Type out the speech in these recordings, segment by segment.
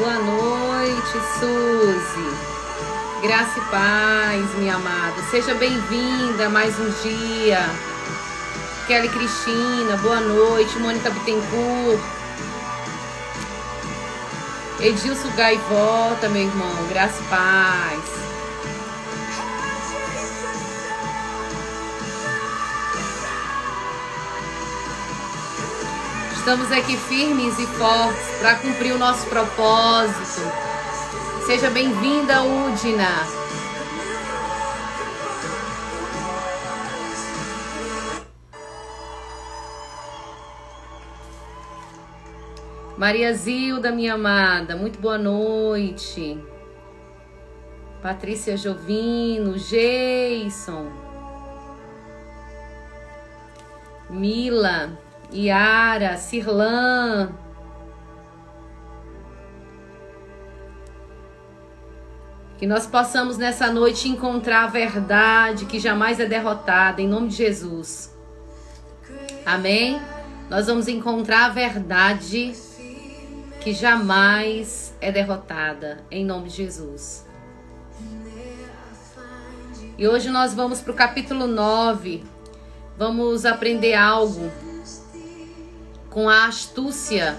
Boa noite, Suzy. Graça e paz, minha amada. Seja bem-vinda a mais um dia. Kelly Cristina, boa noite. Mônica Bittencourt. Edilson Gaivota, meu irmão. Graça e paz. Estamos aqui firmes e fortes para cumprir o nosso propósito. Seja bem-vinda, Udina. Maria Zilda, minha amada, muito boa noite. Patrícia Jovino, Geison, Mila, Yara, Cirlan. Que nós possamos nessa noite encontrar a verdade que jamais é derrotada, em nome de Jesus. Amém? Nós vamos encontrar a verdade que jamais é derrotada, em nome de Jesus. E hoje nós vamos para o capítulo 9. Vamos aprender algo com a astúcia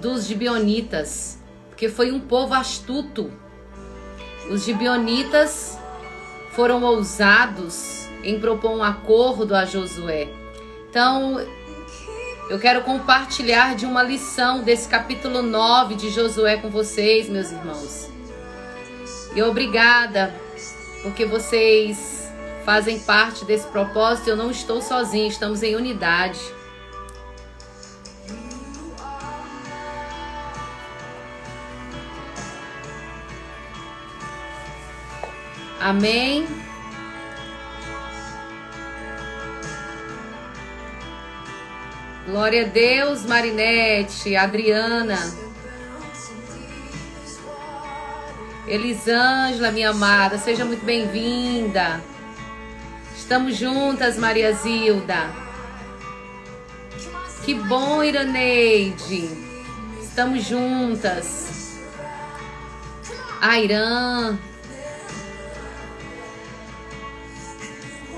dos gibeonitas, porque foi um povo astuto. Os gibeonitas foram ousados em propor um acordo a Josué. Então, eu quero compartilhar de uma lição desse capítulo 9 de Josué com vocês, meus irmãos. E obrigada, porque vocês fazem parte desse propósito. Eu não estou sozinha, estamos em unidade. Amém? Glória a Deus, Marinete, Adriana, Elisângela, minha amada, seja muito bem-vinda. Estamos juntas, Maria Zilda. Que bom, Iraneide. Estamos juntas. Airã,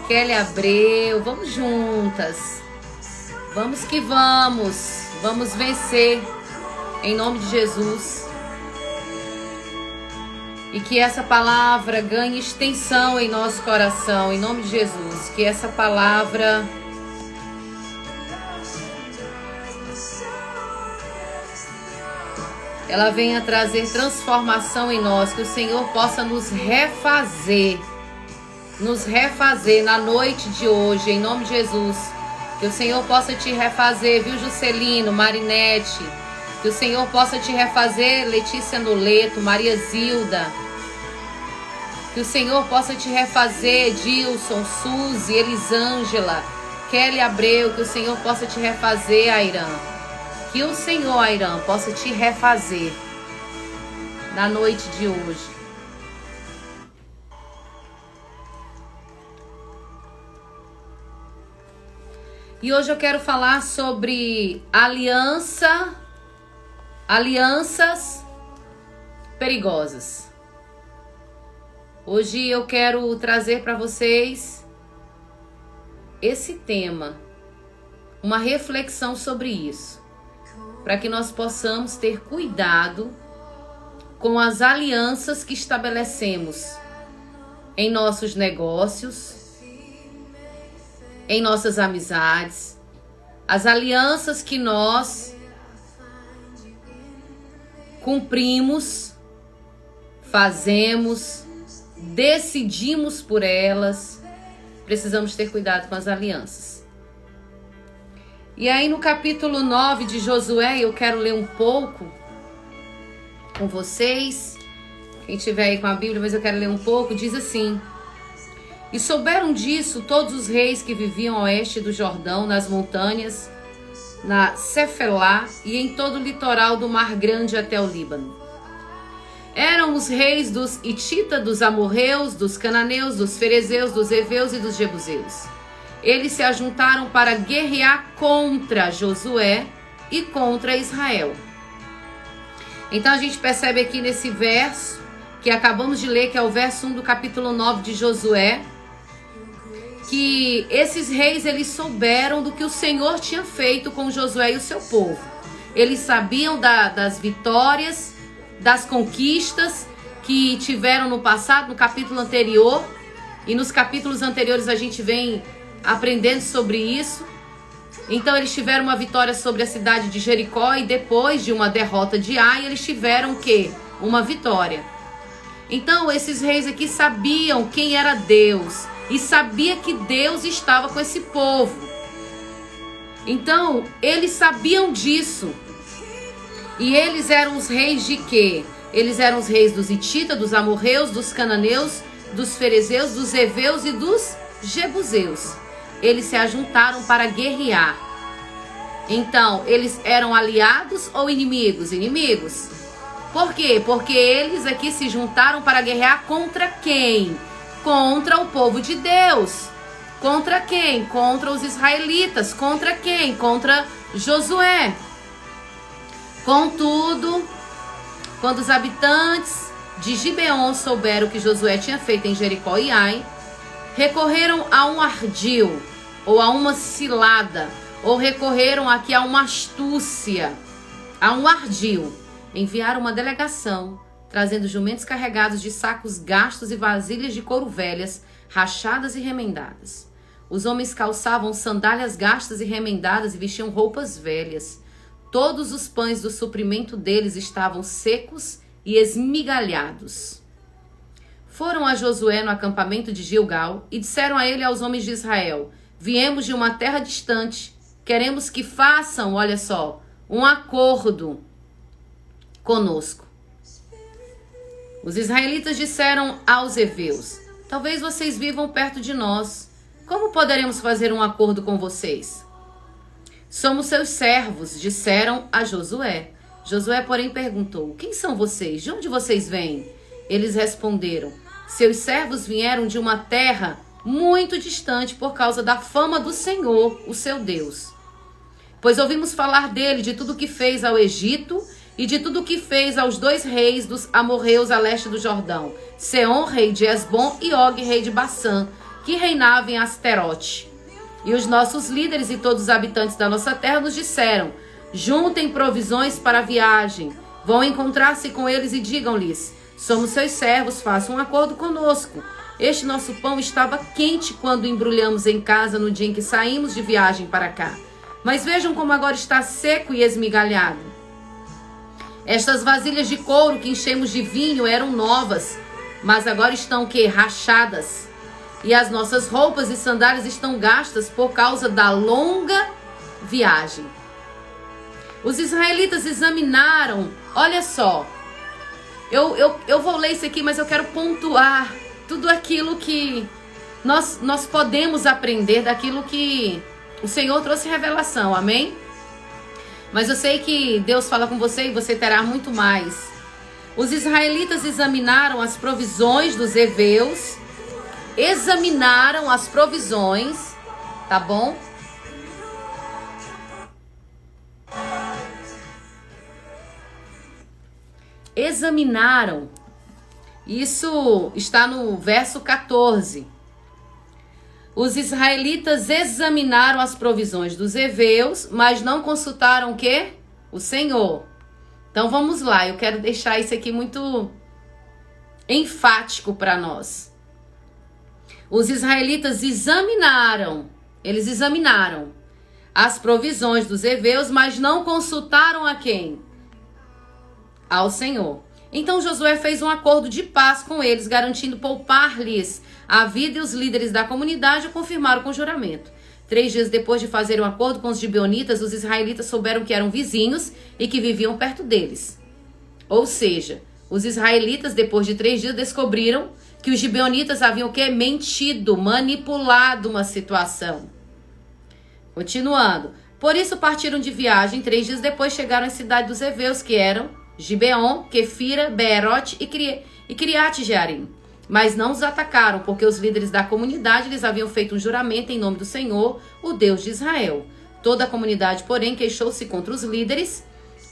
Kelly Abreu, vamos juntas. Vamos que vamos. Vamos vencer em nome de Jesus. E que essa palavra ganhe extensão em nosso coração, em nome de Jesus. Que essa palavra ela venha trazer transformação em nós. Que o Senhor possa nos refazer na noite de hoje, em nome de Jesus. Que o Senhor possa te refazer, viu, Juscelino, Marinete? Que o Senhor possa te refazer, Letícia Noleto, Maria Zilda. Que o Senhor possa te refazer, Dilson, Suzy, Elisângela, Kelly Abreu. Que o Senhor possa te refazer, Airã. Que o Senhor, Airã, possa te refazer na noite de hoje. E hoje eu quero falar sobre alianças perigosas. Hoje eu quero trazer para vocês esse tema, uma reflexão sobre isso, para que nós possamos ter cuidado com as alianças que estabelecemos em nossos negócios, em nossas amizades, as alianças que nós cumprimos, fazemos, decidimos por elas. Precisamos ter cuidado com as alianças. E aí no capítulo 9 de Josué, eu quero ler um pouco com vocês. Quem tiver aí com a Bíblia, mas eu quero ler um pouco, diz assim: E souberam disso todos os reis que viviam a oeste do Jordão, nas montanhas, na Cefelá e em todo o litoral do Mar Grande até o Líbano. Eram os reis dos Hititas, dos Amorreus, dos Cananeus, dos Ferezeus, dos Heveus e dos Jebuseus. Eles se ajuntaram para guerrear contra Josué e contra Israel. Então a gente percebe aqui nesse verso que acabamos de ler, que é o verso 1 do capítulo 9 de Josué, que esses reis, eles souberam do que o Senhor tinha feito com Josué e o seu povo. Eles sabiam das vitórias, das conquistas que tiveram no passado, no capítulo anterior. E nos capítulos anteriores a gente vem aprendendo sobre isso. Então eles tiveram uma vitória sobre a cidade de Jericó e depois de uma derrota de Ai, eles tiveram o quê? Uma vitória. Então esses reis aqui sabiam quem era Deus e sabia que Deus estava com esse povo. Então eles sabiam disso. E eles eram os reis de quê? Eles eram os reis dos hititas, dos amorreus, dos cananeus, dos ferezeus, dos heveus e dos jebuseus. Eles se ajuntaram para guerrear. Então, eles eram aliados ou inimigos? Inimigos. Por quê? Porque eles aqui se juntaram para guerrear contra quem? Contra o povo de Deus. Contra quem? Contra os israelitas. Contra quem? Contra Josué. Contudo, quando os habitantes de Gibeon souberam o que Josué tinha feito em Jericó e Ai, recorreram a um ardil, ou a uma cilada, ou recorreram aqui a uma astúcia, a um ardil. Enviaram uma delegação, trazendo jumentos carregados de sacos gastos e vasilhas de couro velhas, rachadas e remendadas. Os homens calçavam sandálias gastas e remendadas e vestiam roupas velhas. Todos os pães do suprimento deles estavam secos e esmigalhados. Foram a Josué no acampamento de Gilgal e disseram a ele e aos homens de Israel: viemos de uma terra distante, queremos que façam, olha só, um acordo conosco. Os israelitas disseram aos heveus: talvez vocês vivam perto de nós. Como poderemos fazer um acordo com vocês? Somos seus servos, disseram a Josué. Josué, porém, perguntou: quem são vocês? De onde vocês vêm? Eles responderam: seus servos vieram de uma terra muito distante por causa da fama do Senhor, o seu Deus. Pois ouvimos falar dele, de tudo que fez ao Egito e de tudo que fez aos 2 reis dos amorreus a leste do Jordão, Seom, rei de Esbom, e Og, rei de Bassã, que reinava em Asterote. E os nossos líderes e todos os habitantes da nossa terra nos disseram: juntem provisões para a viagem, vão encontrar-se com eles e digam-lhes: somos seus servos, façam um acordo conosco. Este nosso pão estava quente quando embrulhamos em casa no dia em que saímos de viagem para cá. Mas vejam como agora está seco e esmigalhado. Estas vasilhas de couro que enchemos de vinho eram novas, mas agora estão que rachadas. E as nossas roupas e sandálias estão gastas por causa da longa viagem. Os israelitas examinaram, olha só, eu vou ler isso aqui, mas eu quero pontuar tudo aquilo que nós podemos aprender daquilo que o Senhor trouxe revelação, amém? Mas eu sei que Deus fala com você e você terá muito mais. Os israelitas examinaram as provisões dos heveus, examinaram as provisões, tá bom? Examinaram. Isso está no verso 14. Os israelitas examinaram as provisões dos heveus, mas não consultaram o quê? O Senhor. Então vamos lá, eu quero deixar isso aqui muito enfático para nós. Os israelitas eles examinaram as provisões dos heveus, mas não consultaram a quem? Ao Senhor. Então Josué fez um acordo de paz com eles, garantindo poupar-lhes a vida, e os líderes da comunidade o confirmaram com juramento. 3 dias depois de fazer um acordo com os gibeonitas, os israelitas souberam que eram vizinhos e que viviam perto deles. Ou seja, os israelitas, depois de 3 dias, descobriram que os gibeonitas haviam o quê? Mentido, manipulado uma situação. Continuando. Por isso partiram de viagem. 3 dias depois chegaram à cidade dos heveus, que eram Gibeon, Quefira, Beerote e Criate Jearim. Mas não os atacaram, porque os líderes da comunidade lhes haviam feito um juramento em nome do Senhor, o Deus de Israel. Toda a comunidade, porém, queixou-se contra os líderes,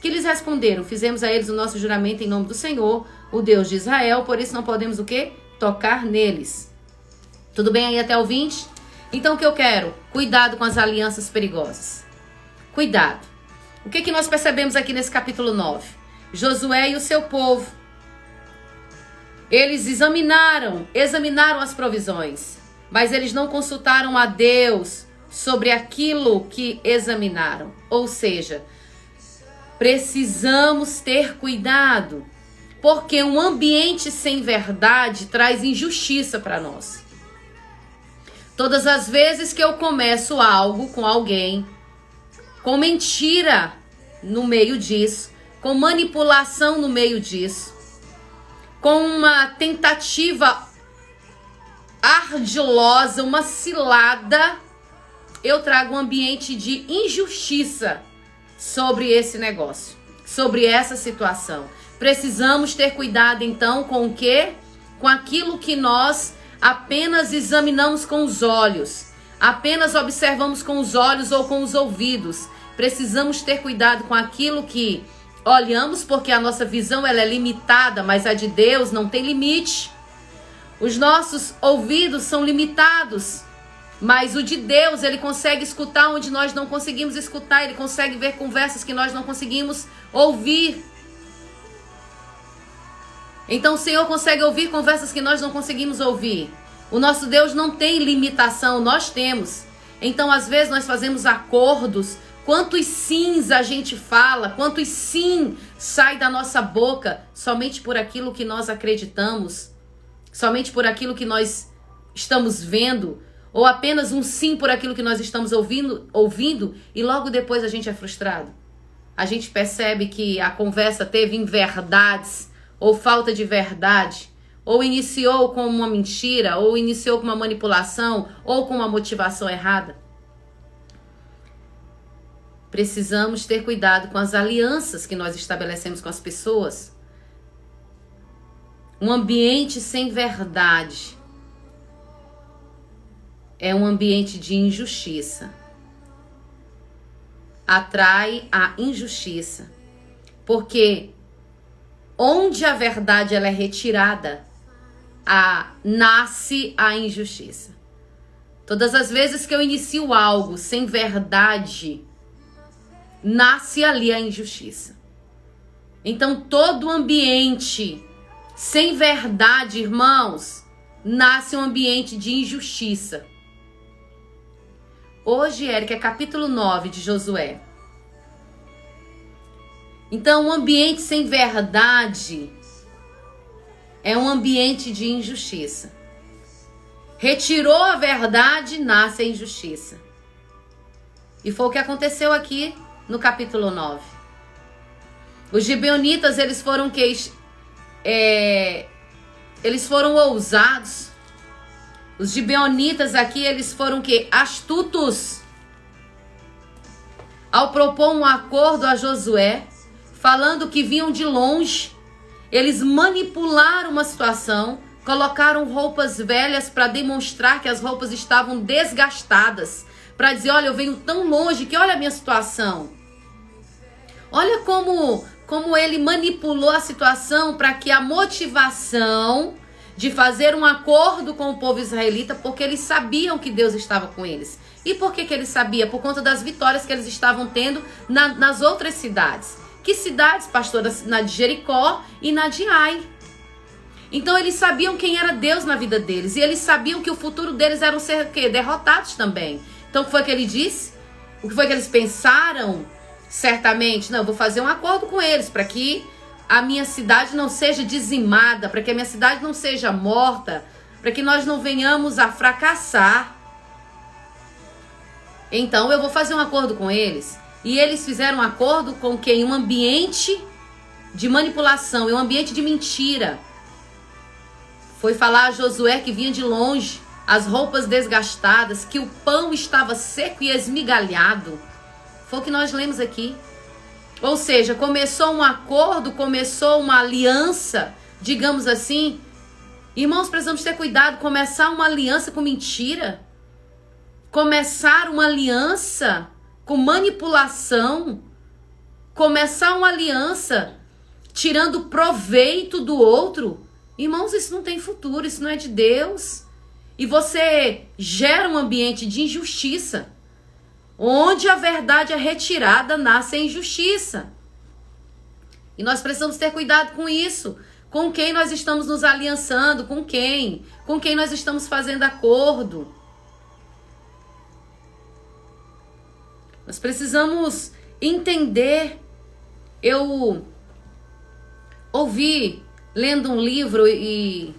que Que lhes responderam? Fizemos a eles o nosso juramento em nome do Senhor, o Deus de Israel, por isso não podemos o quê? Tocar neles. Tudo bem aí até o 20? Então o que eu quero? Cuidado com as alianças perigosas. Cuidado. O que nós percebemos aqui nesse capítulo 9? Josué e o seu povo, eles examinaram as provisões, mas eles não consultaram a Deus sobre aquilo que examinaram. Ou seja, precisamos ter cuidado, porque um ambiente sem verdade traz injustiça para nós. Todas as vezes que eu começo algo com alguém, com mentira no meio disso, com manipulação no meio disso, com uma tentativa ardilosa, uma cilada, eu trago um ambiente de injustiça sobre esse negócio, sobre essa situação. Precisamos ter cuidado então com o quê? Com aquilo que nós apenas examinamos com os olhos, apenas observamos com os olhos ou com os ouvidos. Precisamos ter cuidado com aquilo que olhamos, porque a nossa visão ela é limitada, mas a de Deus não tem limite. Os nossos ouvidos são limitados, mas o de Deus, ele consegue escutar onde nós não conseguimos escutar, ele consegue ver conversas que nós não conseguimos ouvir. Então o Senhor consegue ouvir conversas que nós não conseguimos ouvir. O nosso Deus não tem limitação, nós temos. Então às vezes nós fazemos acordos. Quantos sims a gente fala, quantos sim sai da nossa boca somente por aquilo que nós acreditamos, somente por aquilo que nós estamos vendo, ou apenas um sim por aquilo que nós estamos ouvindo e logo depois a gente é frustrado. A gente percebe que a conversa teve inverdades ou falta de verdade, ou iniciou com uma mentira, ou iniciou com uma manipulação, ou com uma motivação errada. Precisamos ter cuidado com as alianças que nós estabelecemos com as pessoas. Um ambiente sem verdade é um ambiente de injustiça. Atrai a injustiça. Porque onde a verdade ela é retirada, nasce a injustiça. Todas as vezes que eu inicio algo sem verdade, nasce ali a injustiça. Então todo ambiente sem verdade, irmãos, nasce um ambiente de injustiça. Hoje, Érica, é capítulo 9 de Josué. Então, um ambiente sem verdade é um ambiente de injustiça. Retirou a verdade, nasce a injustiça. E foi o que aconteceu aqui no capítulo 9. Os gibeonitas, eles foram eles foram ousados. Os gibeonitas aqui, eles foram astutos. Ao propor um acordo a Josué, falando que vinham de longe, eles manipularam uma situação, colocaram roupas velhas para demonstrar que as roupas estavam desgastadas, para dizer, olha, eu venho tão longe que olha a minha situação. Olha como ele manipulou a situação para que a motivação de fazer um acordo com o povo israelita, porque eles sabiam que Deus estava com eles. E por que eles sabiam? Por conta das vitórias que eles estavam tendo nas outras cidades. Que cidades, pastora? Na de Jericó e na de Ai. Então eles sabiam quem era Deus na vida deles. E eles sabiam que o futuro deles era ser derrotados também. Então o que foi que ele disse? O que foi que eles pensaram? Certamente, não, eu vou fazer um acordo com eles para que a minha cidade não seja dizimada, para que a minha cidade não seja morta, para que nós não venhamos a fracassar. Então eu vou fazer um acordo com eles. E eles fizeram um acordo com quem? Um ambiente de manipulação, um ambiente de mentira. Foi falar a Josué que vinha de longe, as roupas desgastadas, que o pão estava seco e esmigalhado. Foi o que nós lemos aqui. Ou seja, começou um acordo, começou uma aliança, digamos assim. Irmãos, precisamos ter cuidado. Começar uma aliança com mentira. Começar uma aliança com manipulação. começar uma aliança tirando proveito do outro, irmãos, isso não tem futuro, isso não é de Deus. E você gera um ambiente de injustiça. Onde a verdade é retirada, nasce a injustiça. E nós precisamos ter cuidado com isso. Com quem nós estamos nos aliançando, com quem? Com quem nós estamos fazendo acordo. Nós precisamos entender. Eu ouvi, lendo um livro, e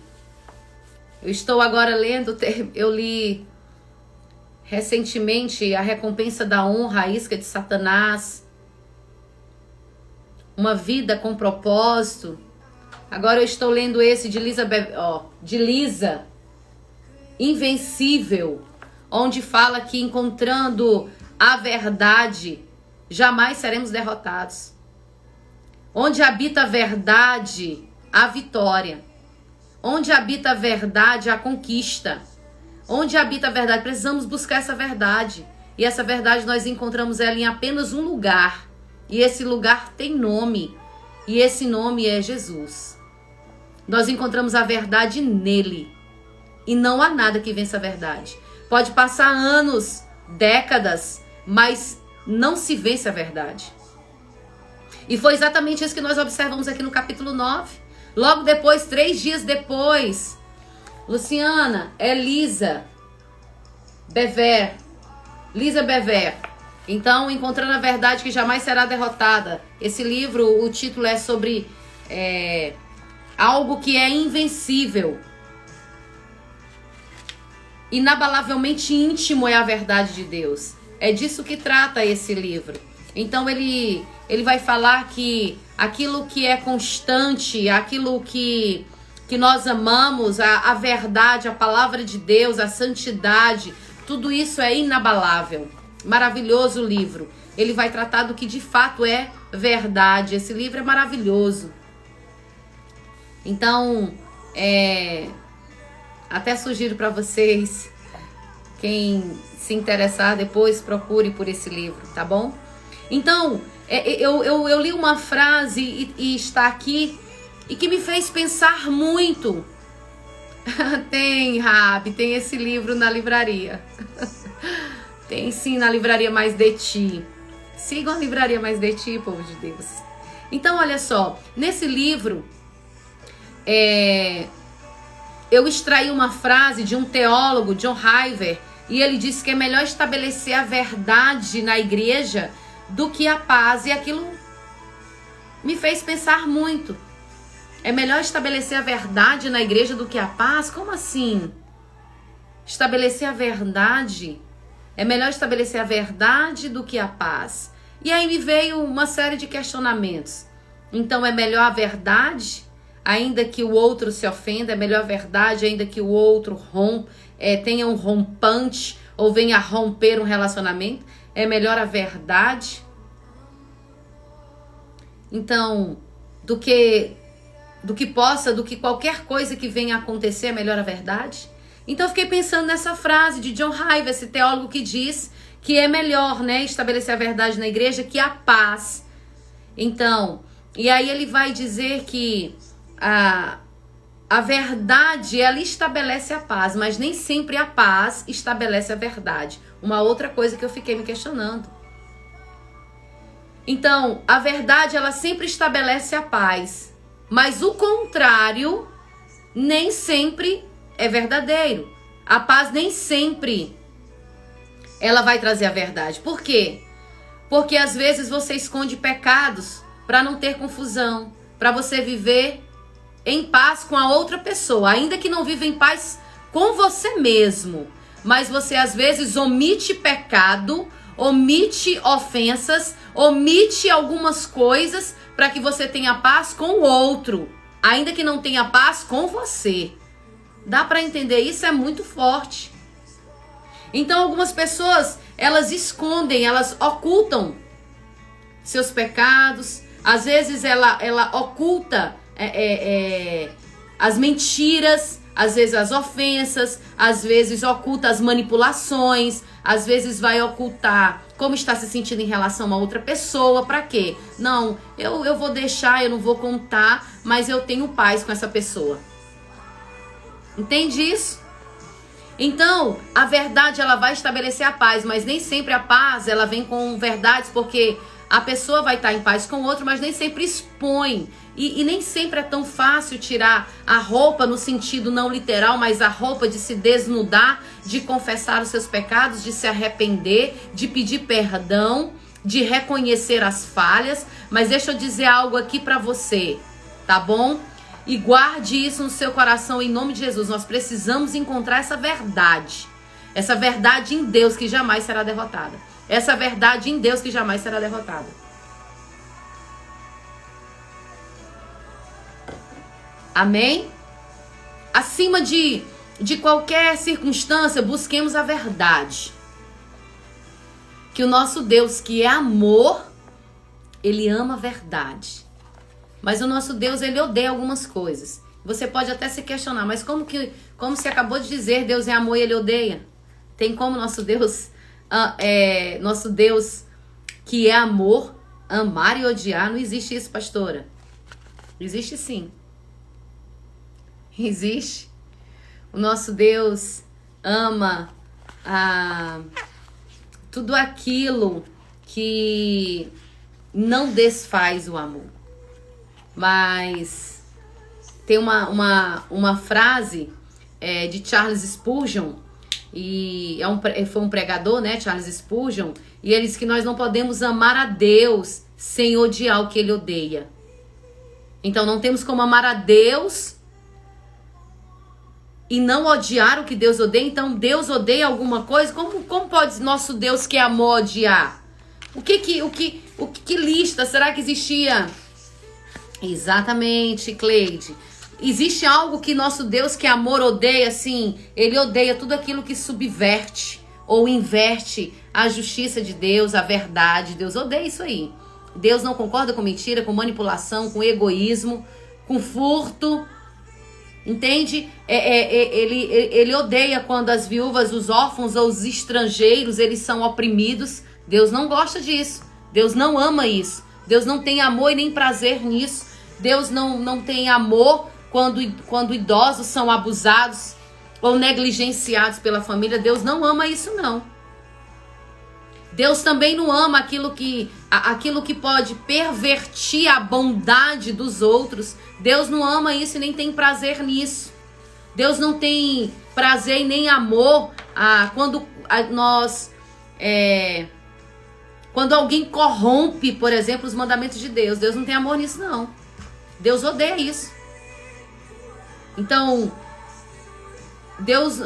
eu estou agora lendo, eu li recentemente A Recompensa da Honra, a Isca de Satanás, Uma Vida com Propósito. Agora eu estou lendo esse de Lisa, Invencível, onde fala que encontrando a verdade, jamais seremos derrotados. Onde habita a verdade, a vitória. Onde habita a verdade, a conquista. Onde habita a verdade, precisamos buscar essa verdade. E essa verdade nós encontramos ela em apenas um lugar. E esse lugar tem nome. E esse nome é Jesus. Nós encontramos a verdade nele. E não há nada que vença a verdade. Pode passar anos, décadas, mas não se vence a verdade. E foi exatamente isso que nós observamos aqui no capítulo 9. Logo depois, 3 dias depois, Luciana, Lisa Bever. Então, encontrando a verdade que jamais será derrotada. Esse livro, o título é sobre algo que é invencível. Inabalavelmente íntimo é a verdade de Deus. É disso que trata esse livro. Então ele vai falar que aquilo que é constante, aquilo que nós amamos, a verdade, a palavra de Deus, a santidade, tudo isso é inabalável. Maravilhoso livro. Ele vai tratar do que de fato é verdade. Esse livro é maravilhoso. Então, até sugiro para vocês, quem se interessar depois, procure por esse livro, tá bom? Então, eu li uma frase e está aqui e que me fez pensar muito. Tem, Rabi, tem esse livro na livraria. Tem sim, na Livraria Mais de Ti. Sigam a Livraria Mais de Ti, povo de Deus. Então, olha só, nesse livro, eu extraí uma frase de um teólogo, John Hiver, e ele disse que é melhor estabelecer a verdade na igreja do que a paz. E aquilo me fez pensar muito. É melhor estabelecer a verdade na igreja do que a paz? Como assim? Estabelecer a verdade? É melhor estabelecer a verdade do que a paz. E aí me veio uma série de questionamentos. Então é melhor a verdade, ainda que o outro se ofenda? É melhor a verdade, ainda que o outro tenha um rompante ou venha a romper um relacionamento? É melhor a verdade? Então, do que qualquer coisa que venha a acontecer, é melhor a verdade? Então eu fiquei pensando nessa frase de John Hiver, esse teólogo que diz que é melhor, né, estabelecer a verdade na igreja que a paz. Então, e aí ele vai dizer que a verdade, ela estabelece a paz, mas nem sempre a paz estabelece a verdade. Uma outra coisa que eu fiquei me questionando. Então, a verdade, ela sempre estabelece a paz, mas o contrário nem sempre é verdadeiro. A paz nem sempre ela vai trazer a verdade. Por quê? Porque às vezes você esconde pecados para não ter confusão, para você viver em paz com a outra pessoa, ainda que não viva em paz com você mesmo. Mas você às vezes omite pecado, omite ofensas, omite algumas coisas para que você tenha paz com o outro, ainda que não tenha paz com você. Dá para entender? Isso é muito forte. Então algumas pessoas, elas escondem, elas ocultam seus pecados. Às vezes ela oculta as mentiras. às vezes as ofensas, às vezes oculta as manipulações, às vezes vai ocultar como está se sentindo em relação a outra pessoa. Para quê? Não, eu vou deixar, eu não vou contar, mas eu tenho paz com essa pessoa. Entende isso? Então, a verdade ela vai estabelecer a paz, mas nem sempre a paz ela vem com verdades, porque a pessoa vai estar em paz com o outro, mas nem sempre expõe. E nem sempre é tão fácil tirar a roupa no sentido não literal, mas a roupa de se desnudar, de confessar os seus pecados, de se arrepender, de pedir perdão, de reconhecer as falhas. Mas deixa eu dizer algo aqui pra você, tá bom? E guarde isso no seu coração em nome de Jesus. Nós precisamos encontrar essa verdade em Deus que jamais será derrotada. Essa verdade em Deus que jamais será derrotada. Amém? Acima de qualquer circunstância, busquemos a verdade. Que o nosso Deus, que é amor, ele ama a verdade. Mas o nosso Deus, ele odeia algumas coisas. Você pode até se questionar, mas como você acabou de dizer, Deus é amor e ele odeia? Tem como nosso Deus que é amor, amar e odiar? Não existe isso, pastora. Existe sim. Existe. O nosso Deus ama tudo aquilo que não desfaz o amor. Mas tem uma frase de Charles Spurgeon, e foi um pregador, né, Charles Spurgeon, e ele diz que nós não podemos amar a Deus sem odiar o que ele odeia. Então não temos como amar a Deus e não odiar o que Deus odeia. Então Deus odeia alguma coisa? Como pode nosso Deus que é amor odiar? O que lista? Será que existia? Exatamente, Cleide. Existe algo que nosso Deus que é amor odeia? Sim, ele odeia tudo aquilo que subverte ou inverte a justiça de Deus, a verdade. Deus odeia isso aí. Deus não concorda com mentira, com manipulação, com egoísmo, com furto. Entende? Ele odeia quando as viúvas, os órfãos ou os estrangeiros, eles são oprimidos. Deus não gosta disso. Deus não ama isso. Deus não tem amor e nem prazer nisso. Deus não tem amor quando idosos são abusados ou negligenciados pela família. Deus não ama isso, não. Deus também não ama aquilo que pode pervertir a bondade dos outros. Deus não ama isso e nem tem prazer nisso. Deus não tem prazer e nem amor quando alguém corrompe, por exemplo, os mandamentos de Deus. Deus não tem amor nisso, não. Deus odeia isso. Então, Deus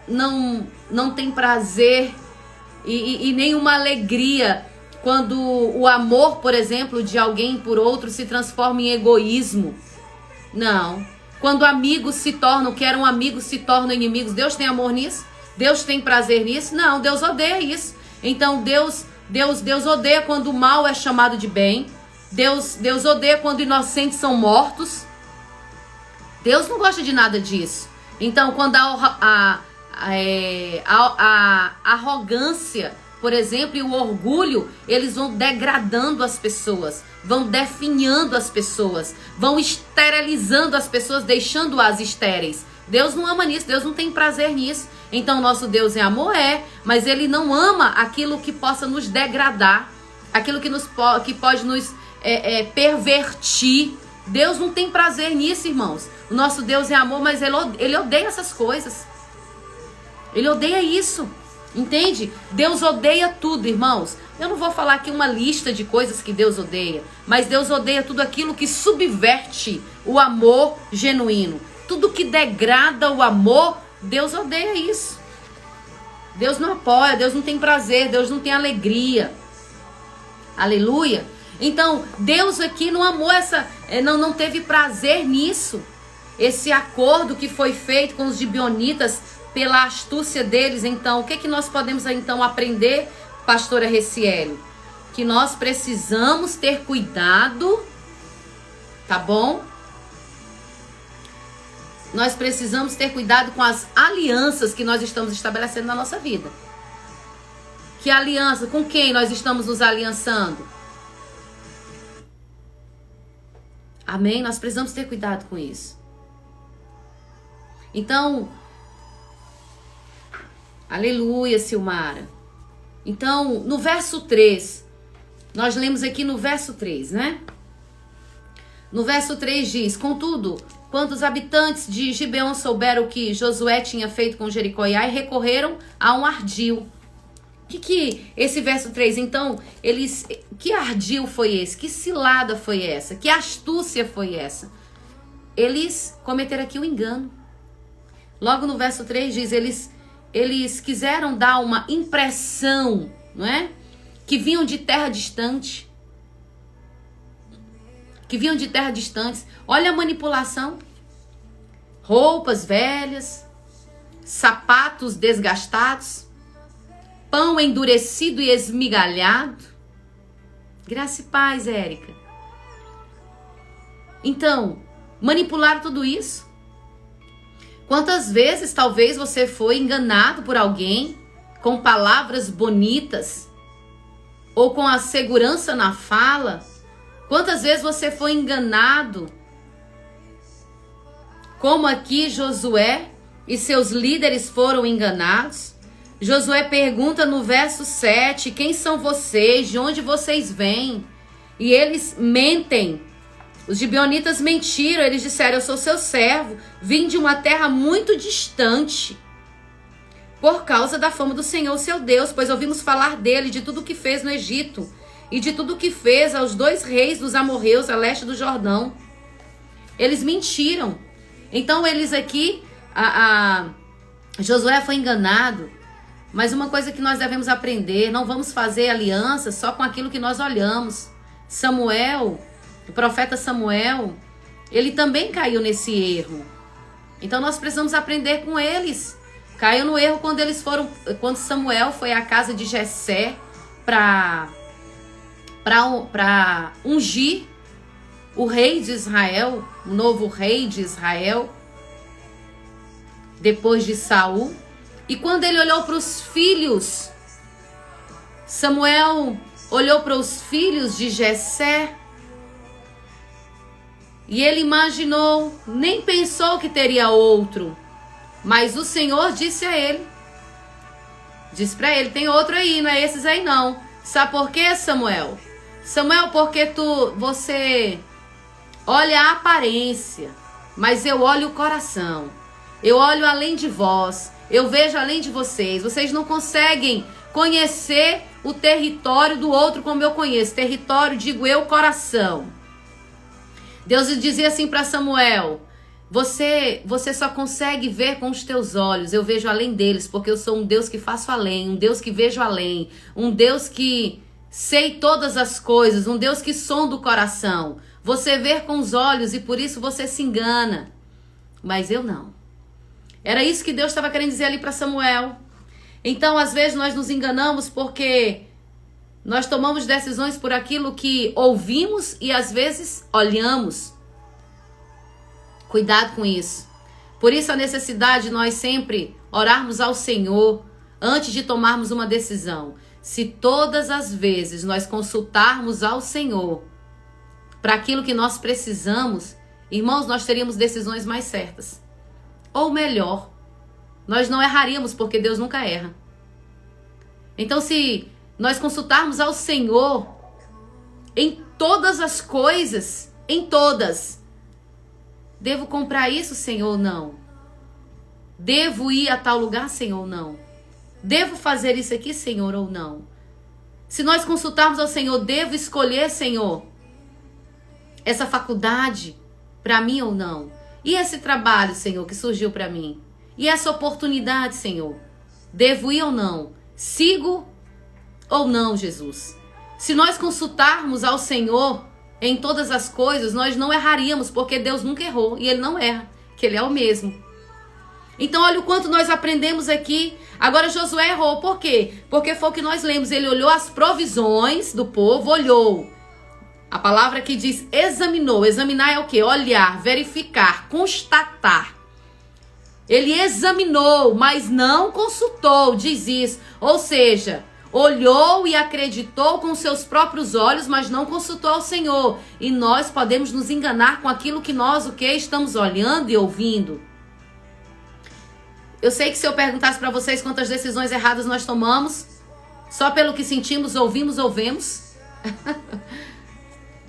não tem prazer e nenhuma alegria quando o amor, por exemplo, de alguém por outro se transforma em egoísmo. Não. Quando amigos se tornam, que eram amigos se tornam inimigos. Deus tem amor nisso? Deus tem prazer nisso? Não, Deus odeia isso. Então Deus odeia quando o mal é chamado de bem. Deus odeia quando inocentes são mortos. Deus não gosta de nada disso. Então, quando a arrogância, por exemplo, e o orgulho, eles vão degradando as pessoas, vão definhando as pessoas, vão esterilizando as pessoas, deixando-as estéreis. Deus não ama nisso, Deus não tem prazer nisso. Então, nosso Deus é amor, mas ele não ama aquilo que possa nos degradar, aquilo que pode nos pervertir. Deus não tem prazer nisso, irmãos. O nosso Deus é amor, mas ele odeia essas coisas. Ele odeia isso, entende? Deus odeia tudo, irmãos. Eu não vou falar aqui uma lista de coisas que Deus odeia, mas Deus odeia tudo aquilo que subverte o amor genuíno. Tudo que degrada o amor, Deus odeia isso. Deus não apoia, Deus não tem prazer, Deus não tem alegria. Aleluia. Então, Deus aqui não amou não teve prazer nisso. Esse acordo que foi feito com os gibeonitas pela astúcia deles. Então, o que nós podemos então aprender, pastora Recieli? Que nós precisamos ter cuidado, tá bom? nós precisamos ter cuidado com as alianças que nós estamos estabelecendo na nossa vida. Que aliança? Com quem nós estamos nos aliançando? Amém? Nós precisamos ter cuidado com isso. Então, aleluia, Silmara. Então, no verso 3, nós lemos aqui no verso 3, né? No verso 3 diz: contudo, quando os habitantes de Gibeon souberam o que Josué tinha feito com Jericó e Ai, recorreram a um ardil. O que esse verso 3, então, que ardil foi esse? Que cilada foi essa? Que astúcia foi essa? Eles cometeram aqui um engano. Logo no verso 3 diz, eles quiseram dar uma impressão, não é? Que vinham de terra distante. Que vinham de terra distantes. Olha a manipulação. Roupas velhas, sapatos desgastados, pão endurecido e esmigalhado. Graça e paz, Érica. Então, manipular tudo isso. Quantas vezes talvez você foi enganado por alguém com palavras bonitas ou com a segurança na fala? Quantas vezes você foi enganado? Como aqui Josué e seus líderes foram enganados. Josué pergunta no verso 7, quem são vocês? De onde vocês vêm? E eles mentem. Os gibeonitas mentiram, eles disseram, eu sou seu servo, vim de uma terra muito distante, por causa da fama do Senhor, seu Deus, pois ouvimos falar dele, de tudo o que fez no Egito, e de tudo o que fez aos 2 reis dos amorreus a leste do Jordão. Eles mentiram. Então eles aqui, Josué foi enganado. Mas uma coisa que nós devemos aprender, não vamos fazer aliança só com aquilo que nós olhamos. Samuel, o profeta Samuel, ele também caiu nesse erro. Então nós precisamos aprender com eles. Caiu no erro quando Samuel foi à casa de Jessé para ungir o rei de Israel, o novo rei de Israel, depois de Saul. E quando ele olhou para os filhos, Samuel olhou para os filhos de Jessé e ele imaginou, nem pensou que teria outro. Mas o Senhor disse a ele, disse para ele, tem outro aí, não é esses aí não. Sabe por quê, Samuel? Samuel, porque você olha a aparência, mas eu olho o coração. Eu olho além de vós, eu vejo além de vocês. Vocês não conseguem conhecer o território do outro como eu conheço. Território, digo eu, coração. Deus dizia assim para Samuel, você só consegue ver com os teus olhos, eu vejo além deles, porque eu sou um Deus que faço além, um Deus que vejo além, um Deus que sei todas as coisas, um Deus que sonda o coração. Você vê com os olhos e por isso você se engana, mas eu não. Era isso que Deus estava querendo dizer ali para Samuel. Então, às vezes nós nos enganamos porque nós tomamos decisões por aquilo que ouvimos e às vezes olhamos. Cuidado com isso. Por isso a necessidade de nós sempre orarmos ao Senhor antes de tomarmos uma decisão. Se todas as vezes nós consultarmos ao Senhor para aquilo que nós precisamos, irmãos, nós teríamos decisões mais certas. Ou melhor, nós não erraríamos porque Deus nunca erra. Então se nós consultarmos ao Senhor em todas as coisas, em todas, devo comprar isso, Senhor, ou não? Devo ir a tal lugar, Senhor, ou não? Devo fazer isso aqui, Senhor, ou não? Se nós consultarmos ao Senhor, devo escolher, Senhor, essa faculdade para mim ou não? E esse trabalho, Senhor, que surgiu para mim? E essa oportunidade, Senhor? Devo ir ou não? Sigo ou não, Jesus? Se nós consultarmos ao Senhor em todas as coisas, nós não erraríamos, porque Deus nunca errou e Ele não erra, que Ele é o mesmo. Então olha o quanto nós aprendemos aqui. Agora Josué errou, por quê? Porque foi o que nós lemos, ele olhou as provisões do povo, olhou. A palavra que diz examinou, examinar é o quê? Olhar, verificar, constatar. Ele examinou, mas não consultou, diz isso. Ou seja, olhou e acreditou com seus próprios olhos, mas não consultou ao Senhor. E nós podemos nos enganar com aquilo que nós, estamos olhando e ouvindo. Eu sei que se eu perguntasse para vocês quantas decisões erradas nós tomamos, só pelo que sentimos, ouvimos ou vemos,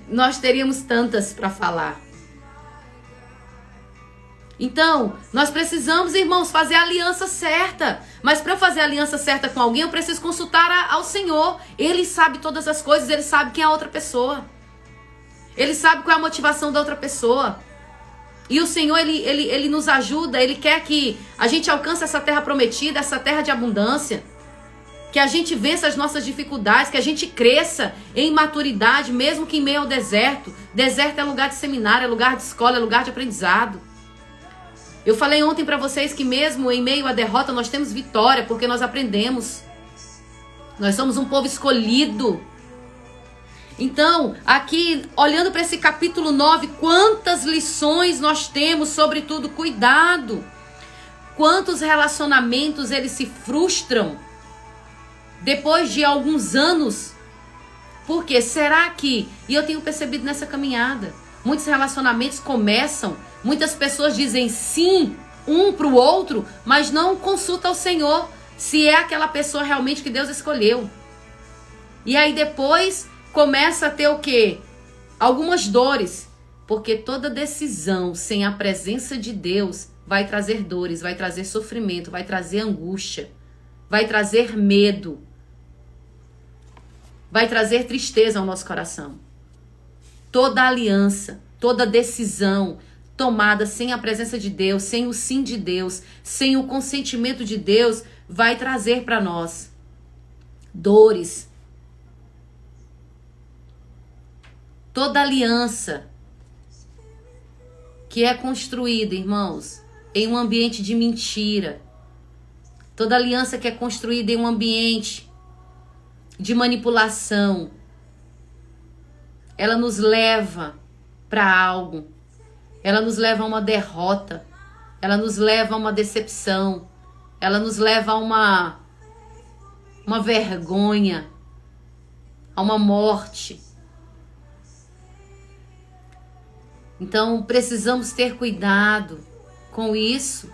nós teríamos tantas para falar. Então, nós precisamos, irmãos, fazer a aliança certa. Mas para eu fazer a aliança certa com alguém, eu preciso consultar ao Senhor. Ele sabe todas as coisas, ele sabe quem é a outra pessoa. Ele sabe qual é a motivação da outra pessoa. E o Senhor, ele nos ajuda, ele quer que a gente alcance essa terra prometida, essa terra de abundância. Que a gente vença as nossas dificuldades, que a gente cresça em maturidade, mesmo que em meio ao deserto. Deserto é lugar de seminário, é lugar de escola, é lugar de aprendizado. Eu falei ontem para vocês que mesmo em meio à derrota nós temos vitória, porque nós aprendemos. Nós somos um povo escolhido. Então, aqui, olhando para esse capítulo 9, quantas lições nós temos, sobretudo, cuidado. Quantos relacionamentos eles se frustram depois de alguns anos. Porque será que, e eu tenho percebido nessa caminhada, muitos relacionamentos começam, muitas pessoas dizem sim um para o outro, mas não consultam ao Senhor se é aquela pessoa realmente que Deus escolheu. E aí depois começa a ter o quê? Algumas dores. Porque toda decisão sem a presença de Deus vai trazer dores, vai trazer sofrimento, vai trazer angústia, vai trazer medo, vai trazer tristeza ao nosso coração. Toda aliança, toda decisão tomada sem a presença de Deus, sem o sim de Deus, sem o consentimento de Deus, vai trazer para nós dores. Toda aliança que é construída, irmãos, em um ambiente de mentira, toda aliança que é construída em um ambiente de manipulação, ela nos leva para algo, ela nos leva a uma derrota, ela nos leva a uma decepção, ela nos leva a uma vergonha, a uma morte. Então precisamos ter cuidado com isso.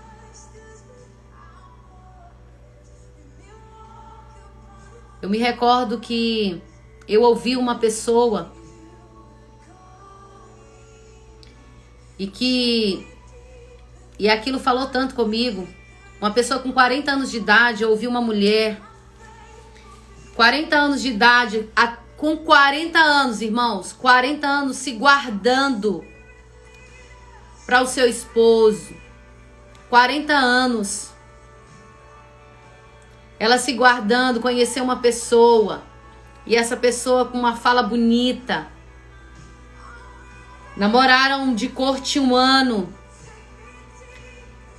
Eu me recordo que eu ouvi uma pessoa e aquilo falou tanto comigo. Uma pessoa com 40 anos de idade, eu ouvi uma mulher, 40 anos de idade, com 40 anos, irmãos, 40 anos se guardando para o seu esposo, 40 anos, ela se guardando, conheceu uma pessoa, e essa pessoa com uma fala bonita, namoraram de corte 1 ano,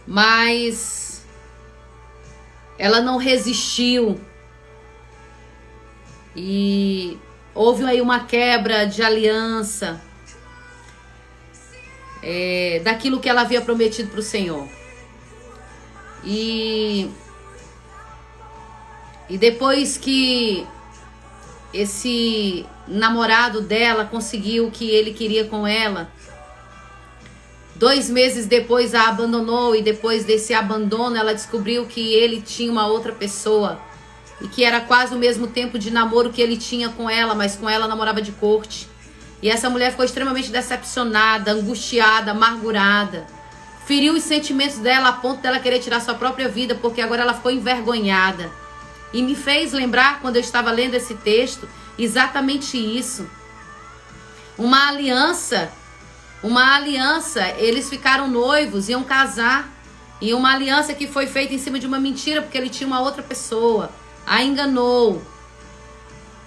mas ela não resistiu, e houve aí uma quebra de aliança, daquilo que ela havia prometido para o Senhor. E depois que esse namorado dela conseguiu o que ele queria com ela, 2 meses depois a abandonou, e depois desse abandono ela descobriu que ele tinha uma outra pessoa, e que era quase o mesmo tempo de namoro que ele tinha com ela, mas com ela namorava de corte. E essa mulher ficou extremamente decepcionada, angustiada, amargurada. Feriu os sentimentos dela a ponto dela querer tirar sua própria vida, porque agora ela ficou envergonhada. E me fez lembrar, quando eu estava lendo esse texto, exatamente isso. Uma aliança, eles ficaram noivos, iam casar. E uma aliança que foi feita em cima de uma mentira, porque ele tinha uma outra pessoa, a enganou.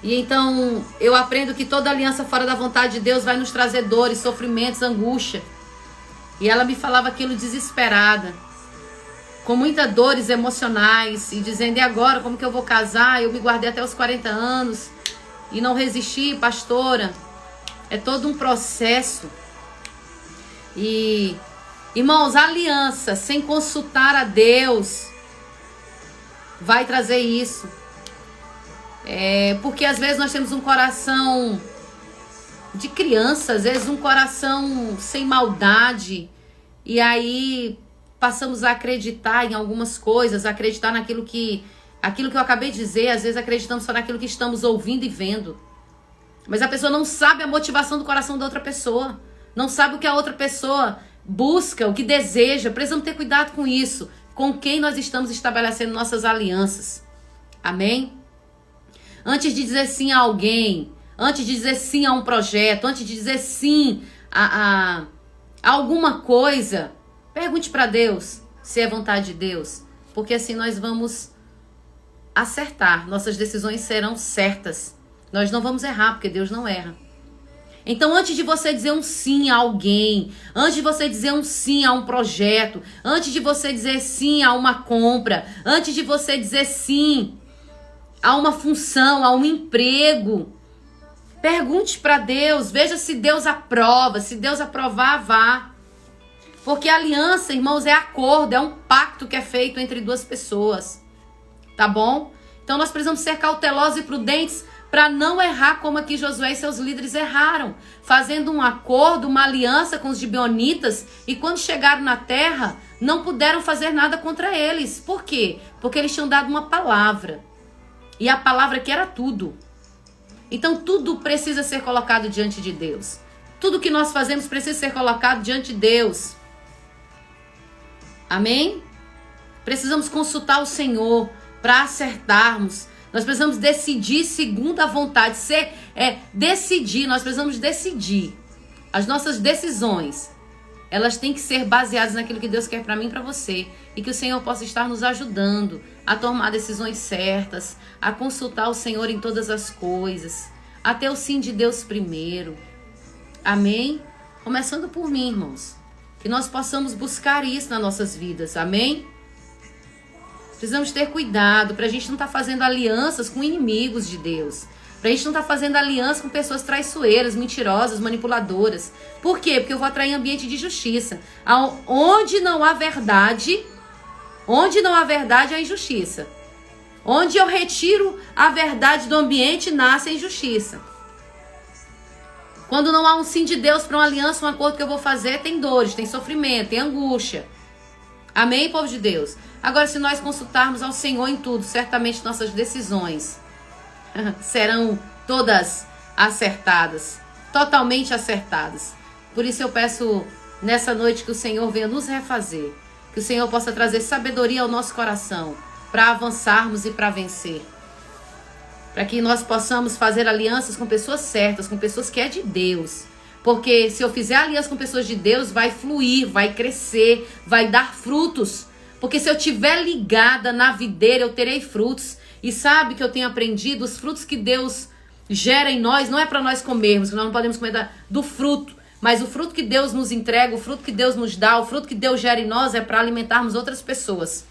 E então eu aprendo que toda aliança fora da vontade de Deus vai nos trazer dores, sofrimentos, angústia. E ela me falava aquilo desesperada, com muitas dores emocionais, e dizendo: e agora, como que eu vou casar? Eu me guardei até os 40 anos e não resisti, pastora. É todo um processo. E Irmãos, aliança sem consultar a Deus vai trazer isso. Porque às vezes nós temos um coração de criança, às vezes um coração sem maldade, e aí passamos a acreditar em algumas coisas, acreditar naquilo que eu acabei de dizer, às vezes acreditamos só naquilo que estamos ouvindo e vendo. Mas a pessoa não sabe a motivação do coração da outra pessoa, não sabe o que a outra pessoa busca, o que deseja. Precisamos ter cuidado com isso, com quem nós estamos estabelecendo nossas alianças. Amém? Antes de dizer sim a alguém, antes de dizer sim a um projeto, antes de dizer sim a alguma coisa, pergunte para Deus se é vontade de Deus, porque assim nós vamos acertar, nossas decisões serão certas. Nós não vamos errar, porque Deus não erra. Então, antes de você dizer um sim a alguém, antes de você dizer um sim a um projeto, antes de você dizer sim a uma compra, antes de você dizer sim a uma função, a um emprego, pergunte para Deus, veja se Deus aprova, se Deus aprovar, vá. Porque aliança, irmãos, é acordo, é um pacto que é feito entre duas pessoas. Tá bom? Então nós precisamos ser cautelosos e prudentes para não errar como aqui Josué e seus líderes erraram, fazendo um acordo, uma aliança com os gibeonitas, e quando chegaram na terra, não puderam fazer nada contra eles. Por quê? Porque eles tinham dado uma palavra. E a palavra que era tudo. Então tudo precisa ser colocado diante de Deus. Tudo que nós fazemos precisa ser colocado diante de Deus. Amém? Precisamos consultar o Senhor para acertarmos. Nós precisamos decidir segundo a vontade. Decidir, nós precisamos decidir. As nossas decisões, elas têm que ser baseadas naquilo que Deus quer para mim e para você. E que o Senhor possa estar nos ajudando a tomar decisões certas, a consultar o Senhor em todas as coisas, a ter o sim de Deus primeiro. Amém? Começando por mim, irmãos. Que nós possamos buscar isso nas nossas vidas. Amém? Precisamos ter cuidado para a gente não estar fazendo alianças com inimigos de Deus. Para a gente não estar fazendo aliança com pessoas traiçoeiras, mentirosas, manipuladoras. Por quê? Porque eu vou atrair ambiente de justiça. Onde não há verdade, há injustiça. Onde eu retiro a verdade do ambiente, nasce a injustiça. Quando não há um sim de Deus para uma aliança, um acordo que eu vou fazer, tem dores, tem sofrimento, tem angústia. Amém, povo de Deus? Agora, se nós consultarmos ao Senhor em tudo, certamente nossas decisões serão todas acertadas, totalmente acertadas. Por isso eu peço nessa noite que o Senhor venha nos refazer, que o Senhor possa trazer sabedoria ao nosso coração para avançarmos e para vencer. Para que nós possamos fazer alianças com pessoas certas, com pessoas que é de Deus. Porque se eu fizer aliança com pessoas de Deus, vai fluir, vai crescer, vai dar frutos. Porque se eu estiver ligada na videira, eu terei frutos. E sabe que eu tenho aprendido? Os frutos que Deus gera em nós, não é para nós comermos, nós não podemos comer do fruto. Mas o fruto que Deus nos entrega, o fruto que Deus nos dá, o fruto que Deus gera em nós é para alimentarmos outras pessoas.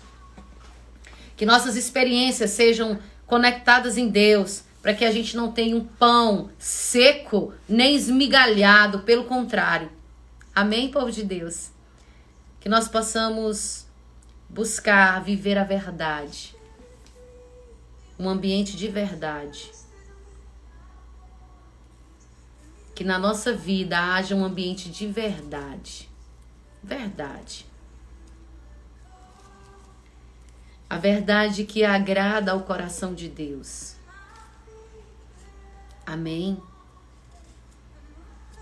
Que nossas experiências sejam conectadas em Deus, para que a gente não tenha um pão seco, nem esmigalhado, pelo contrário. Amém, povo de Deus? Que nós possamos buscar viver a verdade, um ambiente de verdade. Que na nossa vida haja um ambiente de verdade. Verdade. A verdade que agrada ao coração de Deus. Amém?